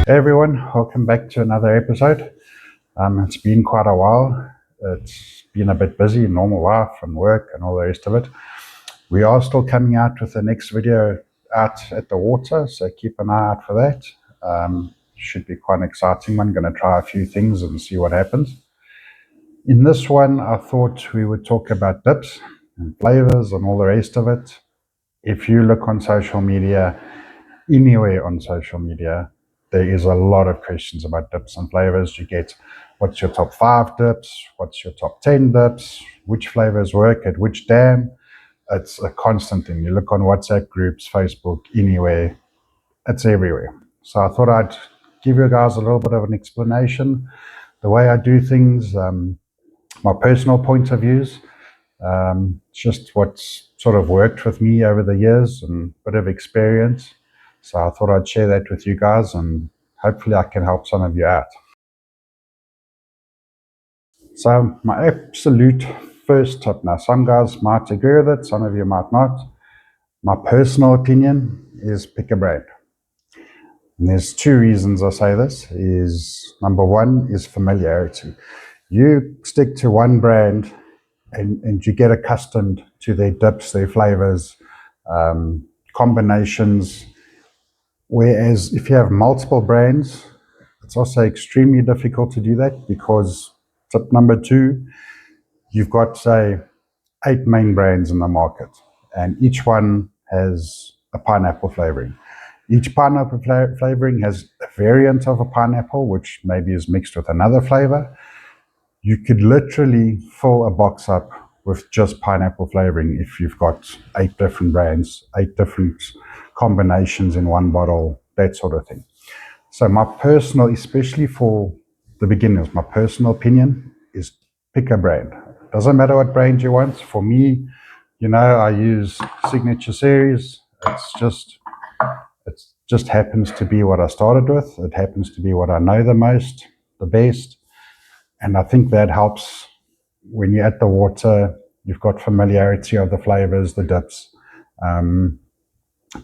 Hey everyone, welcome back to another episode. It's been quite a while. It's been a bit busy, normal life and work and all the rest of it. We are still coming out with the next video out at the water, so keep an eye out for that. Should be quite an exciting one. Going to try a few things and see what happens. In this one, I thought we would talk about dips and flavors and all the rest of it. If you look on social media, anywhere on social media, there is a lot of questions about dips and flavors. You get what's your top 5 dips, what's your top 10 dips, which flavors work at which dam. It's a constant thing. You look on WhatsApp groups, Facebook, anywhere, it's everywhere. So I thought I'd give you guys a little bit of an explanation, the way I do things, my personal point of views, just what's sort of worked with me over the years and a bit of experience. So I thought I'd share that with you guys and hopefully I can help some of you out. So my absolute first tip, now some guys might agree with it, some of you might not. My personal opinion is pick a brand. And there's 2 reasons I say this. Is number 1 is familiarity. You stick to one brand and you get accustomed to their dips, their flavors, combinations. Whereas if you have multiple brands, it's also extremely difficult to do that because tip number 2, you've got, say, 8 main brands in the market and each one has a pineapple flavoring. Each pineapple flavoring has a variant of a pineapple, which maybe is mixed with another flavor. You could literally fill a box up with just pineapple flavoring if you've got 8 different brands, 8 different combinations in one bottle, that sort of thing. So my personal, especially for the beginners, my personal opinion is pick a brand. Doesn't matter what brand you want. For me, I use Signature Series. It just happens to be what I started with. It happens to be what I know the most, the best. And I think that helps when you're at the water. You've got familiarity of the flavors, the dips.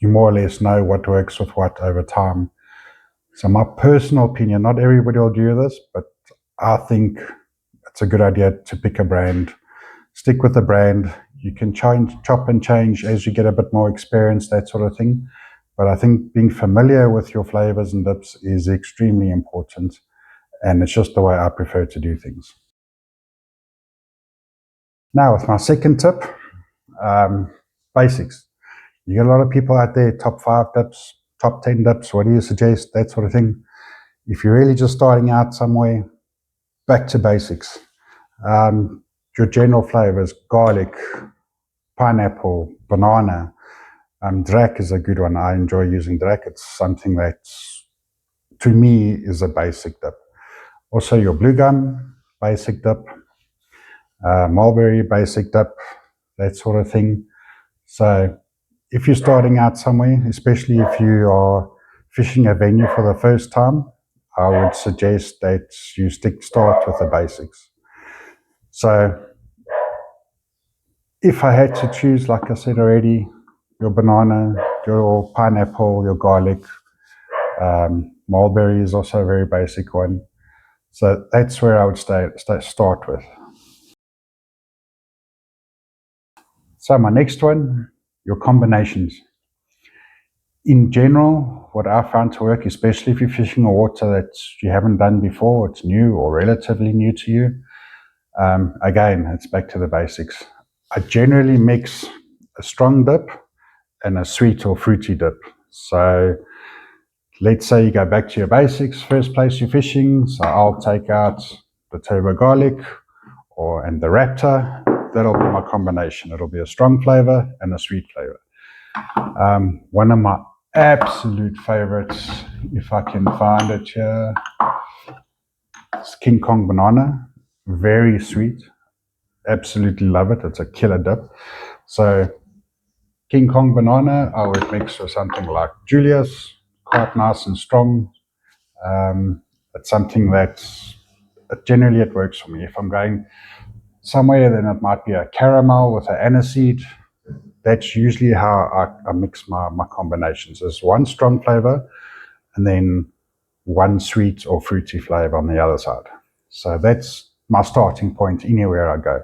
You more or less know what works with what over time. So my personal opinion, not everybody will do this, but I think it's a good idea to pick a brand. Stick with the brand. You can chop and change as you get a bit more experience, that sort of thing. But I think being familiar with your flavors and dips is extremely important. And it's just the way I prefer to do things. Now, with my second tip, basics. You get a lot of people out there, top 5 dips, top 10 dips, what do you suggest, that sort of thing. If you're really just starting out somewhere, back to basics. Your general flavors, garlic, pineapple, banana. Drac is a good one. I enjoy using Drac. It's something that, to me, is a basic dip. Also your blue gum, basic dip. Mulberry, basic dip, that sort of thing. So if you're starting out somewhere, especially if you are fishing a venue for the first time, I would suggest that you start with the basics. So if I had to choose, like I said already, your banana, your pineapple, your garlic, mulberry is also a very basic one. So that's where I would start with. So my next one, your combinations. In general, what I found to work, especially if you're fishing a water that you haven't done before, it's new or relatively new to you, again, it's back to the basics. I generally mix a strong dip and a sweet or fruity dip. So let's say you go back to your basics, first place you're fishing, so I'll take out the turbo garlic and the raptor. That'll be my combination. It'll be a strong flavor and a sweet flavor. One of my absolute favorites, if I can find it here, it's King Kong banana. Very sweet. Absolutely love it. It's a killer dip. So King Kong banana, I would mix with something like Julius, quite nice and strong. It's something that generally it works for me. If I'm going somewhere, then it might be a caramel with an aniseed. That's usually how I mix my combinations. There's one strong flavor and then one sweet or fruity flavor on the other side. So that's my starting point anywhere I go.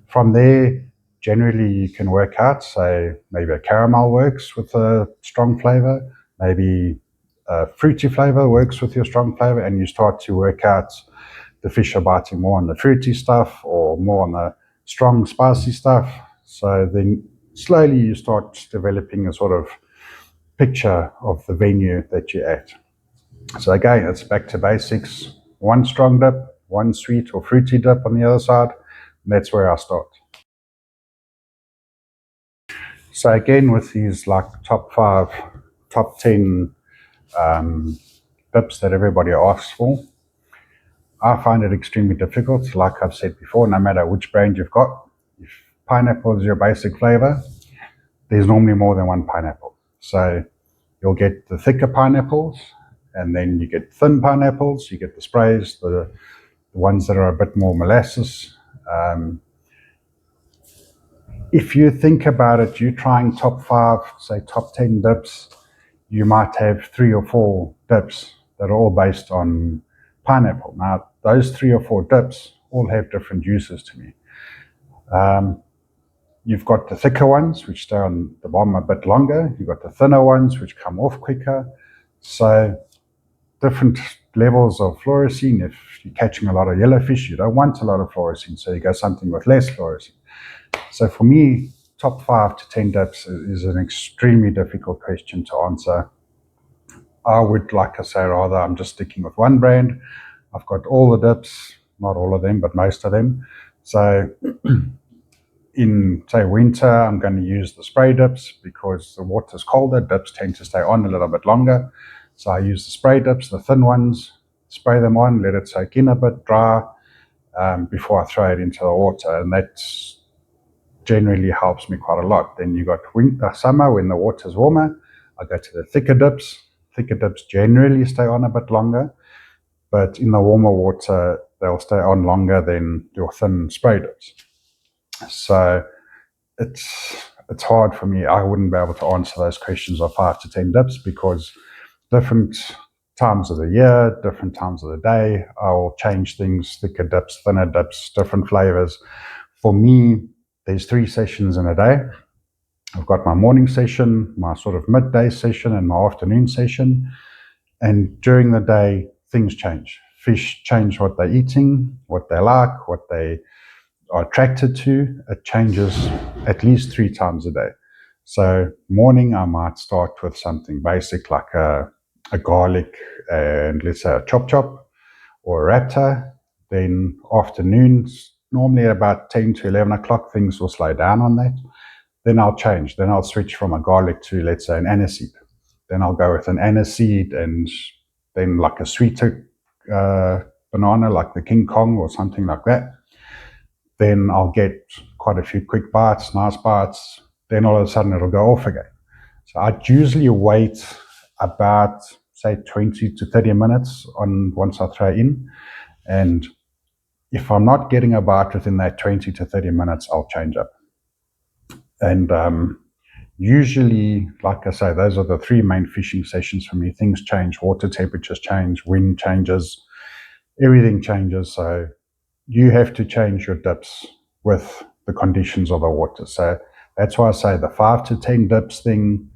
From there, generally you can work out, say maybe a caramel works with a strong flavor, maybe a fruity flavor works with your strong flavor, and you start to work out the fish are biting more on the fruity stuff or more on the strong spicy stuff. So then slowly you start developing a sort of picture of the venue that you're at. So again, it's back to basics. One strong dip, one sweet or fruity dip on the other side. And that's where I start. So again, with these like top 5, top 10 dips that everybody asks for, I find it extremely difficult. Like I've said before, no matter which brand you've got, if pineapple is your basic flavor, there's normally more than one pineapple. So you'll get the thicker pineapples, and then you get thin pineapples, you get the sprays, the ones that are a bit more molasses. If you think about it, you're trying top 5, say top 10 dips, you might have 3 or 4 dips that are all based on pineapple. Now, those 3 or 4 dips all have different uses to me. You've got the thicker ones, which stay on the bottom a bit longer. You've got the thinner ones, which come off quicker. So different levels of fluorescein. If you're catching a lot of yellowfish, you don't want a lot of fluorescein, so you go something with less fluorescein. So for me, top 5 to 10 dips is an extremely difficult question to answer. I would, like I say, rather I'm just sticking with one brand. I've got all the dips, not all of them, but most of them. So in, say, winter, I'm going to use the spray dips because the water's colder. Dips tend to stay on a little bit longer. So I use the spray dips, the thin ones, spray them on, let it soak in a bit, dry, before I throw it into the water. And that generally helps me quite a lot. Then you got winter, summer, when the water's warmer, I go to the thicker dips. Thicker dips generally stay on a bit longer, but in the warmer water, they'll stay on longer than your thin spray dips. So it's hard for me. I wouldn't be able to answer those questions of 5 to 10 dips because different times of the year, different times of the day, I'll change things, thicker dips, thinner dips, different flavors. For me, there's 3 sessions in a day. I've got my morning session, my sort of midday session, and my afternoon session. And during the day, things change. Fish change what they're eating, what they like, what they are attracted to. It changes at least 3 times a day. So morning, I might start with something basic like a garlic and let's say a chop chop or a raptor. Then afternoons, normally at about 10 to 11 o'clock, things will slow down on that. Then I'll change. Then I'll switch from a garlic to, let's say, an aniseed. Then I'll go with an aniseed and then like a sweeter banana, like the King Kong or something like that. Then I'll get quite a few quick bites, nice bites. Then all of a sudden it'll go off again. So I'd usually wait about, say, 20 to 30 minutes on once I throw in. And if I'm not getting a bite within that 20 to 30 minutes, I'll change up. And usually, like I say, those are the 3 main fishing sessions for me. Things change, water temperatures change, wind changes, everything changes. So you have to change your dips with the conditions of the water. So that's why I say the 5 to 10 dips thing.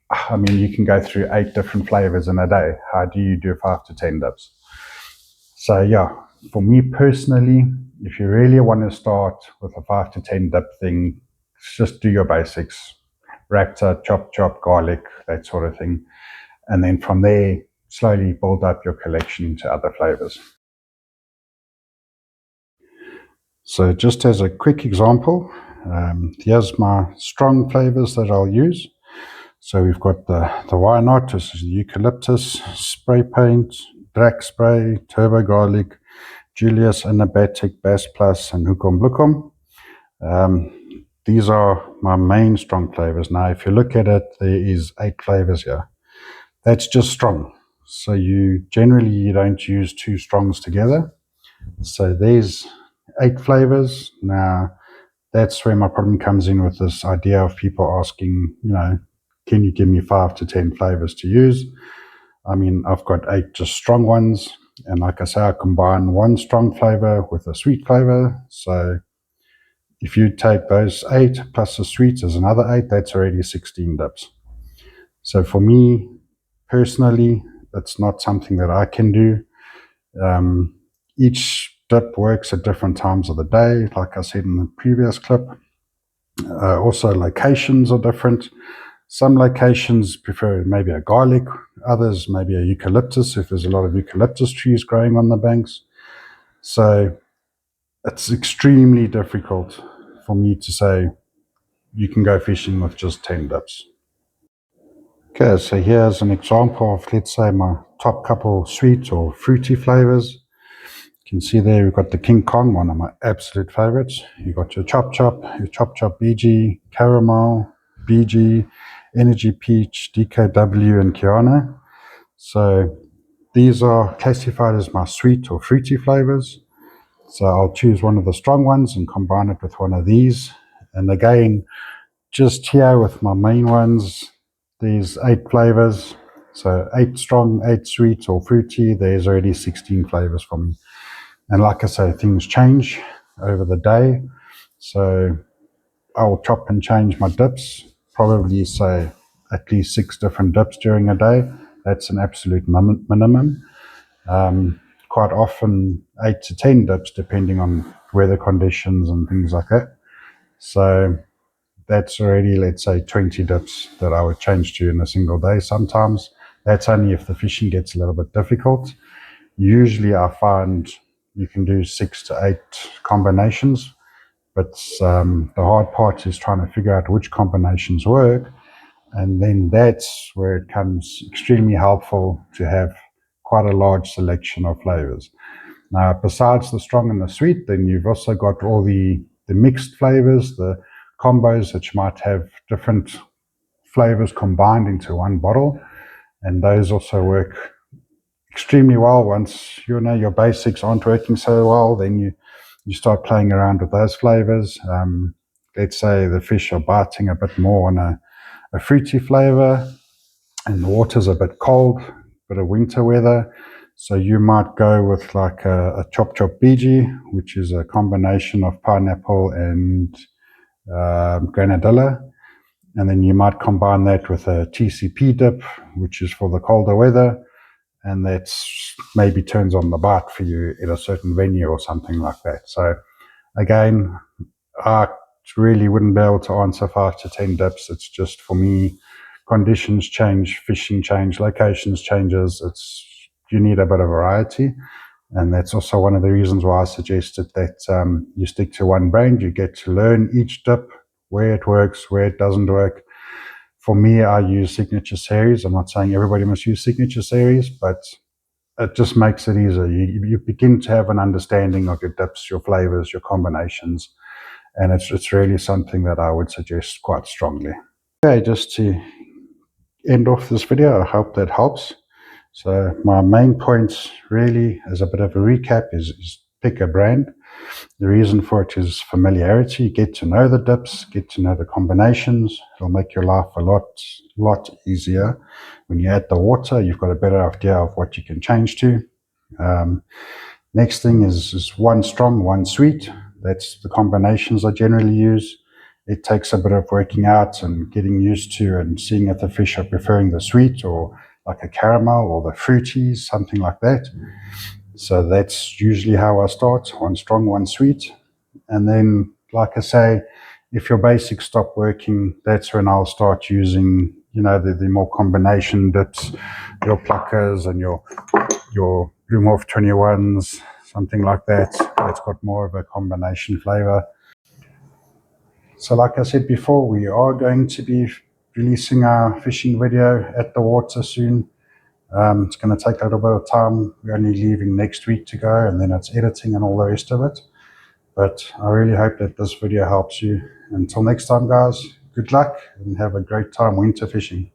I mean, you can go through 8 different flavors in a day. How do you do 5 to 10 dips? So yeah, for me personally, if you really want to start with a 5 to 10 dip thing, just do your basics. Raptor, chop chop, garlic, that sort of thing. And then from there, slowly build up your collection into other flavors. So just as a quick example, here's my strong flavors that I'll use. So we've got the why not, this is the eucalyptus, spray paint, Drac spray, turbo garlic, Julius Anabatic, Bass Plus, and Hukum Blukum. These are my main strong flavors. Now, if you look at it, there is 8 flavors here. That's just strong. So you don't use 2 strongs together. So there's 8 flavors. Now, that's where my problem comes in with this idea of people asking, can you give me 5 to 10 flavors to use? I mean, I've got 8 just strong ones, and like I say, I combine one strong flavor with a sweet flavor. So if you take those 8 plus the sweet as another 8, that's already 16 dips. So for me personally, that's not something that I can do. Each dip works at different times of the day, like I said in the previous clip. Also, locations are different. Some locations prefer maybe a garlic, others maybe a eucalyptus if there's a lot of eucalyptus trees growing on the banks. So it's extremely difficult for me to say you can go fishing with just 10 dips. Okay, so here's an example of, let's say, my top couple sweet or fruity flavors. You can see there we've got the King Kong, one of my absolute favorites. You've got your Chop Chop, BG, Caramel, BG, Energy Peach, DKW, and Kiana. So these are classified as my sweet or fruity flavors. So I'll choose one of the strong ones and combine it with one of these. And again, just here with my main ones, these 8 flavors. So 8 strong, 8 sweet or fruity, there's already 16 flavors for me. And like I say, things change over the day. So I'll chop and change my dips, probably say at least 6 different dips during a day. That's an absolute minimum. Quite often 8 to 10 dips depending on weather conditions and things like that. So that's already, let's say, 20 dips that I would change to in a single day. Sometimes that's only if the fishing gets a little bit difficult. Usually I find you can do 6 to 8 combinations, but the hard part is trying to figure out which combinations work. And then that's where it comes extremely helpful to have quite a large selection of flavors. Now, besides the strong and the sweet, then you've also got all the mixed flavors, the combos that you might have different flavors combined into one bottle. And those also work extremely well. Once you know your basics aren't working so well, then you start playing around with those flavors. Let's say the fish are biting a bit more on a fruity flavor and the water's a bit cold, bit of winter weather. So you might go with like a Chop Chop BG, which is a combination of pineapple and grenadilla. And then you might combine that with a TCP dip, which is for the colder weather. And that's maybe turns on the bite for you at a certain venue or something like that. So again, I really wouldn't be able to answer 5 to 10 dips. It's just, for me, conditions change, fishing change, locations changes. You need a bit of variety. And that's also one of the reasons why I suggested that you stick to one brand. You get to learn each dip, where it works, where it doesn't work. For me, I use Signature Series. I'm not saying everybody must use Signature Series, but it just makes it easier. You begin to have an understanding of your dips, your flavors, your combinations, and it's really something that I would suggest quite strongly. Okay, just to end off this video, I hope that helps. So my main points really, as a bit of a recap, is pick a brand. The reason for it is familiarity. Get to know the dips, get to know the combinations. It'll make your life a lot easier. When you add the water, you've got a better idea of what you can change to. Next thing is one strong, one sweet. That's the combinations I generally use. It takes a bit of working out and getting used to and seeing if the fish are preferring the sweet or like a caramel or the fruities, something like that. So that's usually how I start, one strong, one sweet. And then, like I say, if your basics stop working, that's when I'll start using, the more combination dips, your pluckers and your Blue Morph 21s, something like that. It's got more of a combination flavor. So like I said before, we are going to be releasing our fishing video at the water soon. It's going to take a little bit of time. We're only leaving next week to go, and then it's editing and all the rest of it. But I really hope that this video helps you. Until next time, guys, good luck and have a great time winter fishing.